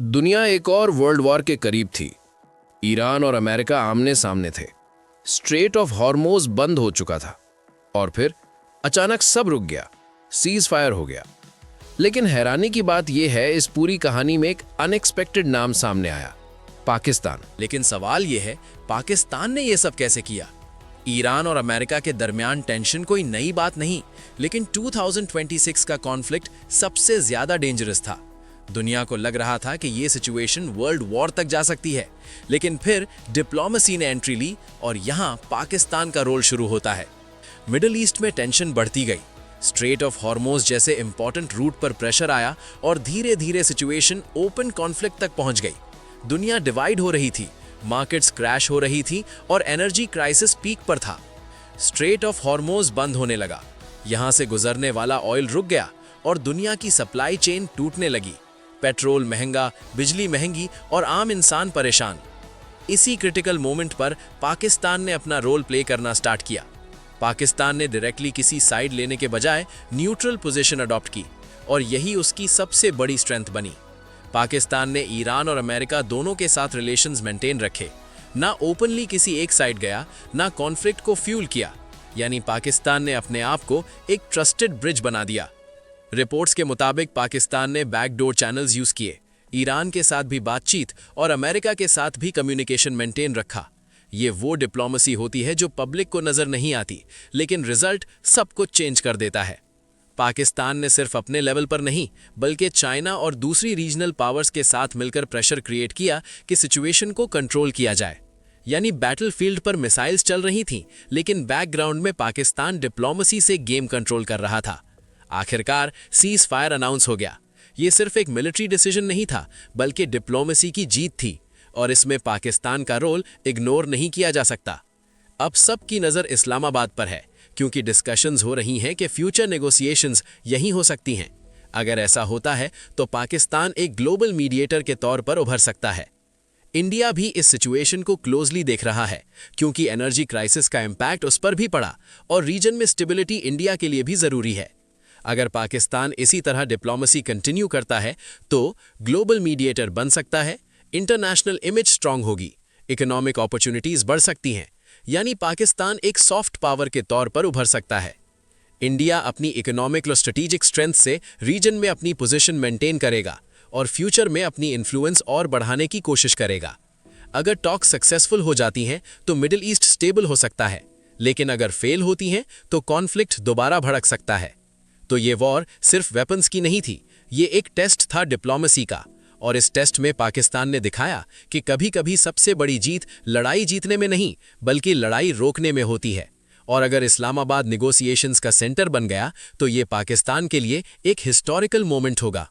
दुनिया एक और वर्ल्ड वॉर के करीब थी। ईरान और अमेरिका आमने सामने थे। स्ट्रेट ऑफ हॉर्मोज बंद हो चुका था और फिर अचानक सब रुक गया, सीज फायर हो गया। लेकिन हैरानी की बात यह है, इस पूरी कहानी में एक अनएक्सपेक्टेड नाम सामने आया, पाकिस्तान। लेकिन सवाल यह है, पाकिस्तान ने यह सब कैसे किया? ईरान और अमेरिका के दरमियान टेंशन कोई नई बात नहीं, लेकिन 2026 का कॉन्फ्लिक्ट सबसे ज्यादा डेंजरस था। दुनिया को लग रहा था कि यह सिचुएशन वर्ल्ड वॉर तक जा सकती है, लेकिन फिर डिप्लोमेसी ने एंट्री ली और यहां पाकिस्तान का रोल शुरू होता है। मिडिल ईस्ट में टेंशन बढ़ती गई। स्ट्रेट ऑफ हॉर्मोज जैसे इंपॉर्टेंट रूट पर प्रेशर आया और धीरे धीरे सिचुएशन ओपन कॉन्फ्लिक्ट तक पहुंच गई। दुनिया डिवाइड हो रही थी, मार्केट्स क्रैश हो रही थी और एनर्जी क्राइसिस पीक पर था। स्ट्रेट ऑफ हॉर्मोज बंद होने लगा, यहां से गुजरने वाला ऑयल रुक गया और दुनिया की सप्लाई चेन टूटने लगी। पेट्रोल महंगा, बिजली महंगी और आम इंसान परेशान। इसी क्रिटिकल मोमेंट पर पाकिस्तान ने अपना रोल प्ले करना स्टार्ट किया। पाकिस्तान ने डायरेक्टली किसी साइड लेने के बजाय न्यूट्रल पोजीशन अडॉप्ट की और यही उसकी सबसे बड़ी स्ट्रेंथ बनी। पाकिस्तान ने ईरान और अमेरिका दोनों के साथ रिलेशंस मेंटेन रखे, ना ओपनली किसी एक साइड गया, ना कॉन्फ्लिक्ट को फ्यूल किया। यानी पाकिस्तान ने अपने आप को एक ट्रस्टेड ब्रिज बना दिया। रिपोर्ट्स के मुताबिक पाकिस्तान ने बैकडोर चैनल्स यूज किए, ईरान के साथ भी बातचीत और अमेरिका के साथ भी कम्युनिकेशन मेंटेन रखा। ये वो डिप्लोमेसी होती है जो पब्लिक को नजर नहीं आती, लेकिन रिजल्ट सब कुछ चेंज कर देता है। पाकिस्तान ने सिर्फ अपने लेवल पर नहीं, बल्कि चाइना और दूसरी रीजनल पावर्स के साथ मिलकर प्रेशर क्रिएट किया कि सिचुएशन को कंट्रोल किया जाए। यानी बैटलफील्ड पर मिसाइल्स चल रही थीं, लेकिन बैकग्राउंड में पाकिस्तान डिप्लोमेसी से गेम कंट्रोल कर रहा था। आखिरकार सीज फायर अनाउंस हो गया। ये सिर्फ एक मिलिट्री डिसीजन नहीं था, बल्कि डिप्लोमेसी की जीत थी और इसमें पाकिस्तान का रोल इग्नोर नहीं किया जा सकता। अब सबकी नज़र इस्लामाबाद पर है, क्योंकि डिस्कशंस हो रही हैं कि फ्यूचर नेगोशिएशंस यहीं हो सकती हैं। अगर ऐसा होता है तो पाकिस्तान एक ग्लोबल मीडिएटर के तौर पर उभर सकता है। इंडिया भी इस सिचुएशन को क्लोजली देख रहा है, क्योंकि एनर्जी क्राइसिस का इम्पैक्ट उस पर भी पड़ा और रीजन में स्टेबिलिटी इंडिया के लिए भी ज़रूरी है। अगर पाकिस्तान इसी तरह डिप्लोमेसी कंटिन्यू करता है तो ग्लोबल मीडिएटर बन सकता है, इंटरनेशनल इमेज स्ट्रांग होगी, इकोनॉमिक अपॉर्चुनिटीज बढ़ सकती हैं। यानी पाकिस्तान एक सॉफ्ट पावर के तौर पर उभर सकता है। इंडिया अपनी इकोनॉमिक और स्ट्रेटेजिक स्ट्रेंथ से रीजन में अपनी पोजीशन मेंटेन करेगा और फ्यूचर में अपनी इन्फ्लुएंस और बढ़ाने की कोशिश करेगा। अगर टॉक सक्सेसफुल हो जाती हैं तो मिडिल ईस्ट स्टेबल हो सकता है, लेकिन अगर फेल होती हैं तो कॉन्फ्लिक्ट दोबारा भड़क सकता है। तो ये वॉर सिर्फ वेपन्स की नहीं थी, ये एक टेस्ट था डिप्लोमेसी का। और इस टेस्ट में पाकिस्तान ने दिखाया कि कभी-कभी सबसे बड़ी जीत लड़ाई जीतने में नहीं, बल्कि लड़ाई रोकने में होती है। और अगर इस्लामाबाद नेगोशिएशंस का सेंटर बन गया तो ये पाकिस्तान के लिए एक हिस्टोरिकल मोमेंट होगा।